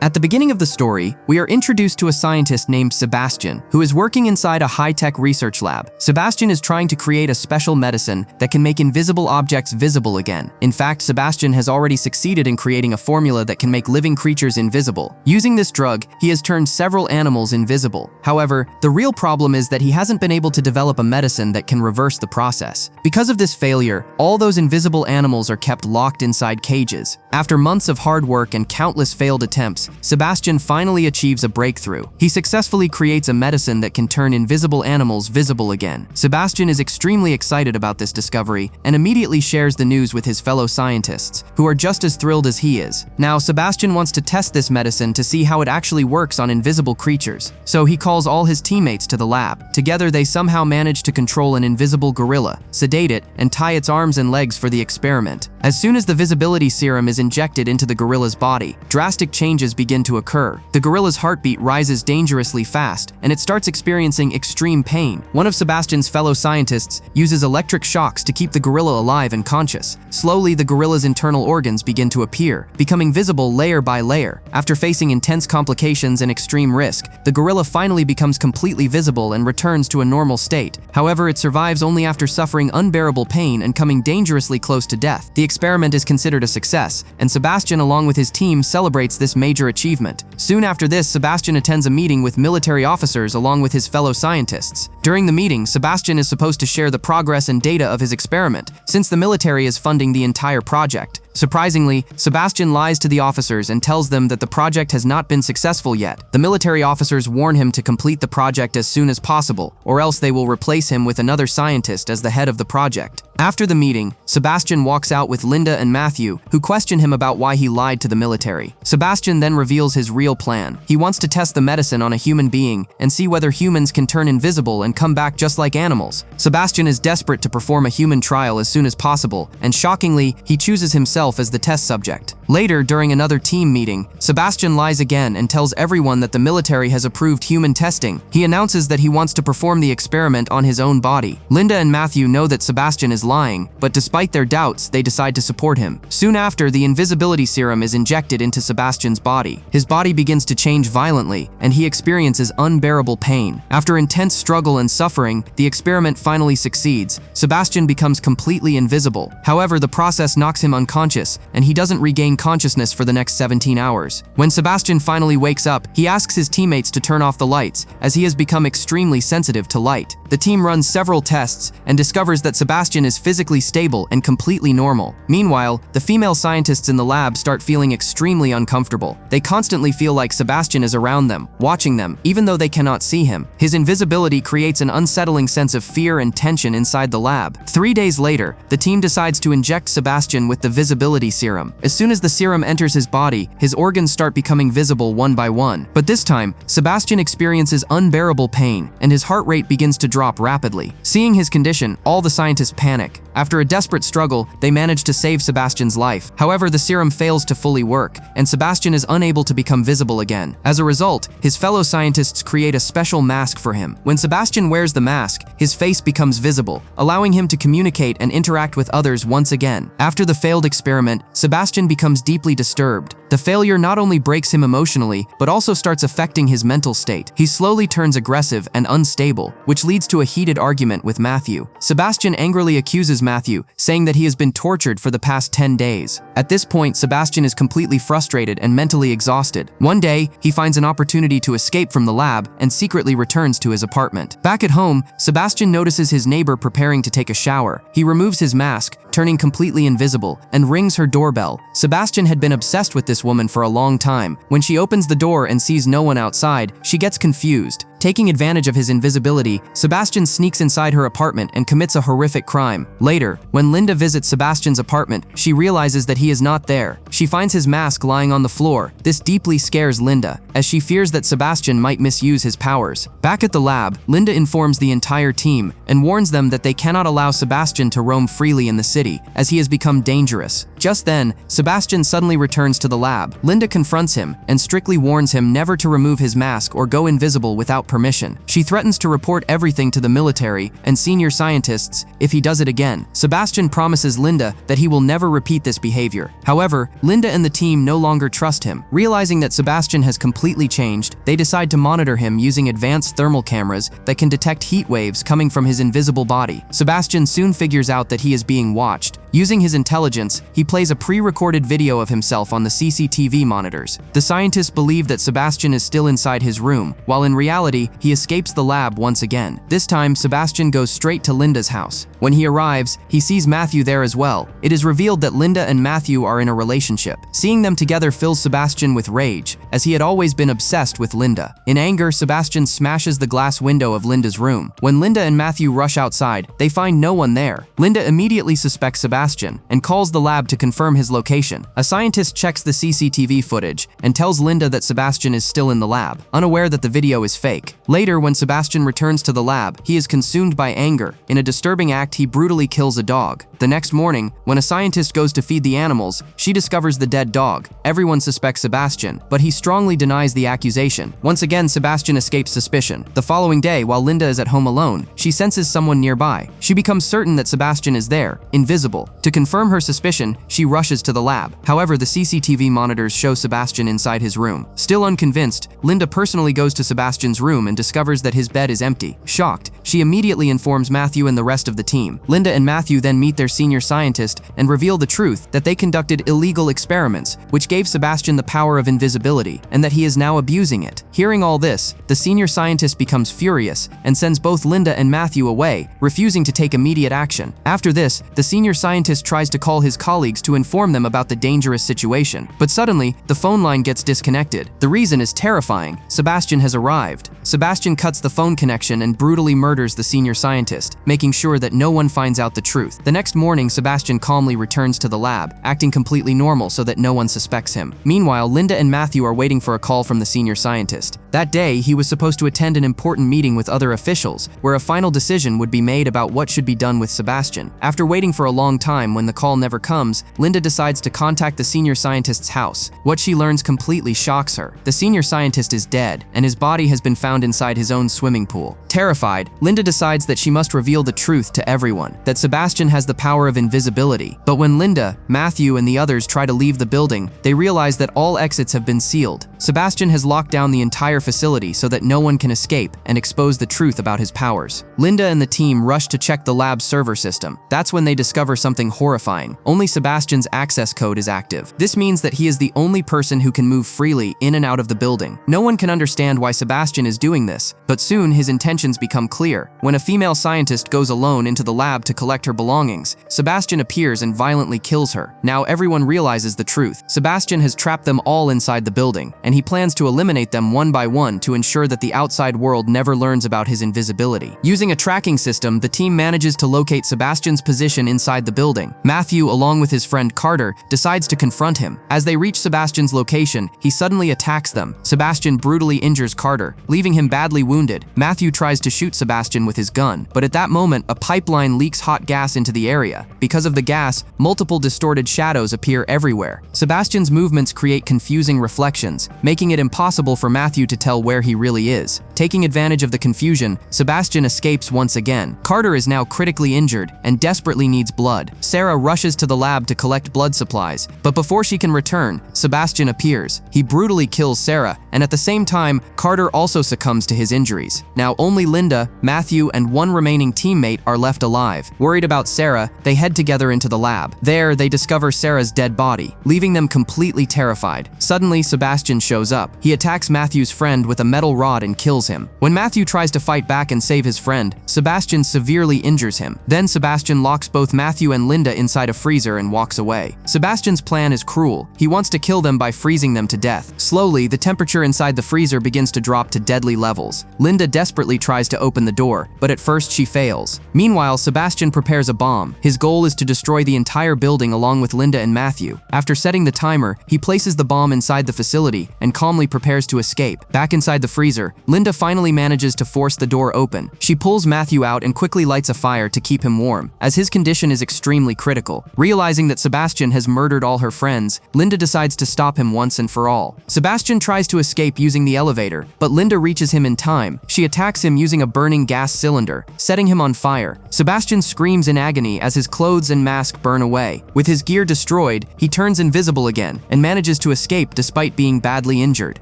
At the beginning of the story, we are introduced to a scientist named Sebastian, who is working inside a high-tech research lab. Sebastian is trying to create a special medicine that can make invisible objects visible again. In fact, Sebastian has already succeeded in creating a formula that can make living creatures invisible. Using this drug, he has turned several animals invisible. However, the real problem is that he hasn't been able to develop a medicine that can reverse the process. Because of this failure, all those invisible animals are kept locked inside cages. After months of hard work and countless failed attempts, Sebastian finally achieves a breakthrough. He successfully creates a medicine that can turn invisible animals visible again. Sebastian is extremely excited about this discovery and immediately shares the news with his fellow scientists, who are just as thrilled as he is. Now, Sebastian wants to test this medicine to see how it actually works on invisible creatures. So he calls all his teammates to the lab. Together, they somehow manage to control an invisible gorilla, sedate it, and tie its arms and legs for the experiment. As soon as the visibility serum is injected into the gorilla's body, drastic changes begin to occur. The gorilla's heartbeat rises dangerously fast, and it starts experiencing extreme pain. One of Sebastian's fellow scientists uses electric shocks to keep the gorilla alive and conscious. Slowly, the gorilla's internal organs begin to appear, becoming visible layer by layer. After facing intense complications and extreme risk, the gorilla finally becomes completely visible and returns to a normal state. However, it survives only after suffering unbearable pain and coming dangerously close to death. The experiment is considered a success, and Sebastian, along with his team, celebrates this major achievement. Soon after this, Sebastian attends a meeting with military officers along with his fellow scientists. During the meeting, Sebastian is supposed to share the progress and data of his experiment, since the military is funding the entire project. Surprisingly, Sebastian lies to the officers and tells them that the project has not been successful yet. The military officers warn him to complete the project as soon as possible, or else they will replace him with another scientist as the head of the project. After the meeting, Sebastian walks out with Linda and Matthew, who question him about why he lied to the military. Sebastian then reveals his real plan. He wants to test the medicine on a human being and see whether humans can turn invisible and come back just like animals. Sebastian is desperate to perform a human trial as soon as possible, and shockingly, he chooses himself as the test subject. Later, during another team meeting, Sebastian lies again and tells everyone that the military has approved human testing. He announces that he wants to perform the experiment on his own body. Linda and Matthew know that Sebastian is lying, but despite their doubts, they decide to support him. Soon after, the invisibility serum is injected into Sebastian's body. His body begins to change violently, and he experiences unbearable pain. After intense struggle and suffering, the experiment finally succeeds. Sebastian becomes completely invisible. However, the process knocks him unconscious, and he doesn't regain consciousness for the next 17 hours. When Sebastian finally wakes up, he asks his teammates to turn off the lights, as he has become extremely sensitive to light. The team runs several tests and discovers that Sebastian is physically stable and completely normal. Meanwhile, the female scientists in the lab start feeling extremely uncomfortable. They constantly feel like Sebastian is around them, watching them, even though they cannot see him. His invisibility creates an unsettling sense of fear and tension inside the lab. 3 days later, the team decides to inject Sebastian with the visibility serum. As soon as the serum enters his body, his organs start becoming visible one by one. But this time, Sebastian experiences unbearable pain, and his heart rate begins to drop rapidly. Seeing his condition, all the scientists panic. After a desperate struggle, they manage to save Sebastian's life. However, the serum fails to fully work, and Sebastian is unable to become visible again. As a result, his fellow scientists create a special mask for him. When Sebastian wears the mask, his face becomes visible, allowing him to communicate and interact with others once again. After the failed experiment, Sebastian becomes deeply disturbed. The failure not only breaks him emotionally, but also starts affecting his mental state. He slowly turns aggressive and unstable, which leads to a heated argument with Matthew. Sebastian angrily accuses Matthew, saying that he has been tortured for the past 10 days. At this point, Sebastian is completely frustrated and mentally exhausted. One day, he finds an opportunity to escape from the lab and secretly returns to his apartment. Back at home, Sebastian notices his neighbor preparing to take a shower. He removes his mask, turning completely invisible, and rings her doorbell. Sebastian had been obsessed with this woman for a long time. When she opens the door and sees no one outside, she gets confused. Taking advantage of his invisibility, Sebastian sneaks inside her apartment and commits a horrific crime. Later, when Linda visits Sebastian's apartment, she realizes that he is not there. She finds his mask lying on the floor. This deeply scares Linda, as she fears that Sebastian might misuse his powers. Back at the lab, Linda informs the entire team and warns them that they cannot allow Sebastian to roam freely in the city, as he has become dangerous. Just then, Sebastian suddenly returns to the lab. Linda confronts him and strictly warns him never to remove his mask or go invisible without permission. She threatens to report everything to the military and senior scientists if he does it again. Sebastian promises Linda that he will never repeat this behavior. However, Linda and the team no longer trust him. Realizing that Sebastian has completely changed, they decide to monitor him using advanced thermal cameras that can detect heat waves coming from his invisible body. Sebastian soon figures out that he is being watched. Using his intelligence, he plays a pre-recorded video of himself on the CCTV monitors. The scientists believe that Sebastian is still inside his room, while in reality, he escapes the lab once again. This time, Sebastian goes straight to Linda's house. When he arrives, he sees Matthew there as well. It is revealed that Linda and Matthew are in a relationship. Seeing them together fills Sebastian with rage, as he had always been obsessed with Linda. In anger, Sebastian smashes the glass window of Linda's room. When Linda and Matthew rush outside, they find no one there. Linda immediately suspects Sebastian and calls the lab to confirm his location. A scientist checks the CCTV footage and tells Linda that Sebastian is still in the lab, unaware that the video is fake. Later, when Sebastian returns to the lab, he is consumed by anger. In a disturbing act, he brutally kills a dog. The next morning, when a scientist goes to feed the animals, she discovers the dead dog. Everyone suspects Sebastian, but he strongly denies the accusation. Once again, Sebastian escapes suspicion. The following day, while Linda is at home alone, she senses someone nearby. She becomes certain that Sebastian is there, invisible. To confirm her suspicion, she rushes to the lab. However, the CCTV monitors show Sebastian inside his room. Still unconvinced, Linda personally goes to Sebastian's room and discovers that his bed is empty. Shocked, she immediately informs Matthew and the rest of the team. Linda and Matthew then meet their senior scientist and reveal the truth that they conducted illegal experiments, which gave Sebastian the power of invisibility, and that he is now abusing it. Hearing all this, the senior scientist becomes furious and sends both Linda and Matthew away, refusing to take immediate action. After this, the senior scientist tries to call his colleagues to inform them about the dangerous situation. But suddenly, the phone line gets disconnected. The reason is terrifying. Sebastian has arrived. Sebastian cuts the phone connection and brutally murders the senior scientist, making sure that no one finds out the truth. The next morning, Sebastian calmly returns to the lab, acting completely normal so that no one suspects him. Meanwhile, Linda and Matthew are waiting for a call from the senior scientist. That day, he was supposed to attend an important meeting with other officials, where a final decision would be made about what should be done with Sebastian. After waiting for a long time, when the call never comes, Linda decides to contact the senior scientist's house. What she learns completely shocks her. The senior scientist is dead, and his body has been found inside his own swimming pool. Terrified, Linda decides that she must reveal the truth to everyone, that Sebastian has the power of invisibility. But when Linda, Matthew, and the others try to leave the building, they realize that all exits have been sealed. Sebastian has locked down the entire facility so that no one can escape and expose the truth about his powers. Linda and the team rush to check the lab's server system. That's when they discover something horrifying. Only Sebastian's access code is active. This means that he is the only person who can move freely in and out of the building. No one can understand why Sebastian is doing this, but soon his intentions become clear. When a female scientist goes alone into the lab to collect her belongings, Sebastian appears and violently kills her. Now everyone realizes the truth. Sebastian has trapped them all inside the building, and he plans to eliminate them one by one to ensure that the outside world never learns about his invisibility. Using a tracking system, the team manages to locate Sebastian's position inside the building. Matthew, along with his friend Carter, decides to confront him. As they reach Sebastian's location, he suddenly attacks them. Sebastian brutally injures Carter, leaving him badly wounded. Matthew tries to shoot Sebastian with his gun, but at that moment, a pipeline leaks hot gas into the area. Because of the gas, multiple distorted shadows appear everywhere. Sebastian's movements create confusing reflections, making it impossible for Matthew to tell where he really is. Taking advantage of the confusion, Sebastian escapes once again. Carter is now critically injured and desperately needs blood. Sarah rushes to the lab to collect blood supplies, but before she can return, Sebastian appears. He brutally kills Sarah, and at the same time, Carter also succumbs to his injuries. Now only Linda, Matthew, and one remaining teammate are left alive. Worried about Sarah, they head together into the lab. There, they discover Sarah's dead body, leaving them completely terrified. Suddenly, Sebastian shows up. He attacks Matthew's friend with a metal rod and kills him. When Matthew tries to fight back and save his friend, Sebastian severely injures him. Then Sebastian locks both Matthew and Linda inside a freezer and walks away. Sebastian's plan is cruel. He wants to kill them by freezing them to death. Slowly, the temperature inside the freezer begins to drop to deadly levels. Linda desperately tries to open the door, but at first she fails. Meanwhile, Sebastian prepares a bomb. His goal is to destroy the entire building along with Linda and Matthew. After setting the timer, he places the bomb inside the facility and calmly prepares to escape. Back inside the freezer, Linda finally manages to force the door open. She pulls Matthew out and quickly lights a fire to keep him warm, as his condition is extremely critical. Realizing that Sebastian has murdered all her friends, Linda decides to stop him once and for all. Sebastian tries to escape using the elevator, but Linda reaches him in time. She attacks him using a burning gas cylinder, setting him on fire. Sebastian screams in agony as his clothes and mask burn away. With his gear destroyed, he turns invisible again and manages to escape despite being badly injured.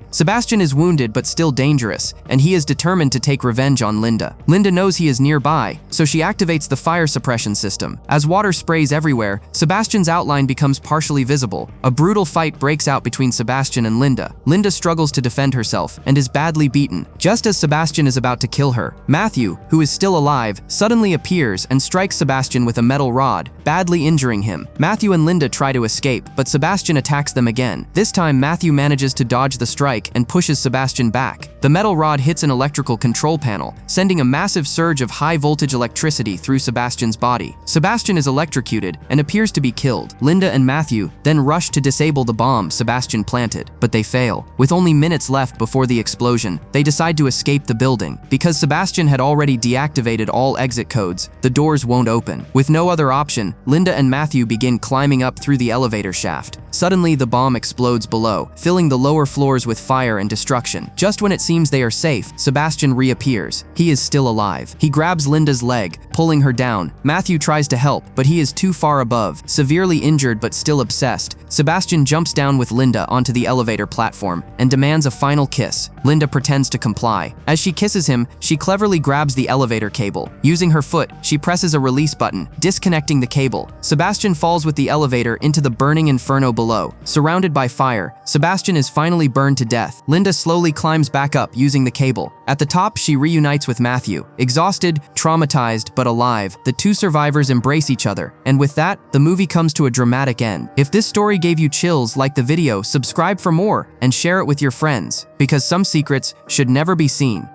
Sebastian is wounded but still dangerous, and he is determined to take revenge on Linda. Linda knows he is nearby, so she activates the fire suppression system. As water sprays everywhere, Sebastian's outline becomes partially visible. A brutal fight breaks out between Sebastian and Linda. Linda struggles to defend herself and is badly beaten. Just as Sebastian is about to kill her, Matthew, who is still alive, suddenly appears and strikes Sebastian with a metal rod, badly injuring him. Matthew and Linda try to escape, but Sebastian attacks them again. This time, Matthew manages to dodge the strike and pushes Sebastian back. The metal rod hits an electrical control panel, sending a massive surge of high-voltage electricity through Sebastian's body. Sebastian is electrocuted and appears to be killed. Linda and Matthew then rush to disable the bomb Sebastian planted, but they fail. With only minutes left before the explosion, they decide to escape the building. Because Sebastian had already deactivated all exit codes, the doors won't open. With no other option, Linda and Matthew begin climbing up through the elevator shaft. Suddenly, the bomb explodes below, filling the lower floors with fire and destruction. Just when it seems they are safe, Sebastian reappears. He is still alive. He grabs Linda's leg, pulling her down. Matthew tries to help, but he is too far above. Severely injured but still obsessed, Sebastian jumps down with Linda onto the elevator platform and demands a final kiss. Linda pretends to comply. As she kisses him, she cleverly grabs the elevator cable. Using her foot, she presses a release button, disconnecting the cable. Sebastian falls with the elevator into the burning inferno below. Surrounded by fire, Sebastian is finally burned to death. Linda slowly climbs back up using the cable. At the top, she reunites with Matthew. Exhausted, traumatized, but alive, the two survivors embrace each other. And with that, the movie comes to a dramatic end. If this story gave you chills, like the video, subscribe for more, and share it with your friends, because some secrets should never be seen.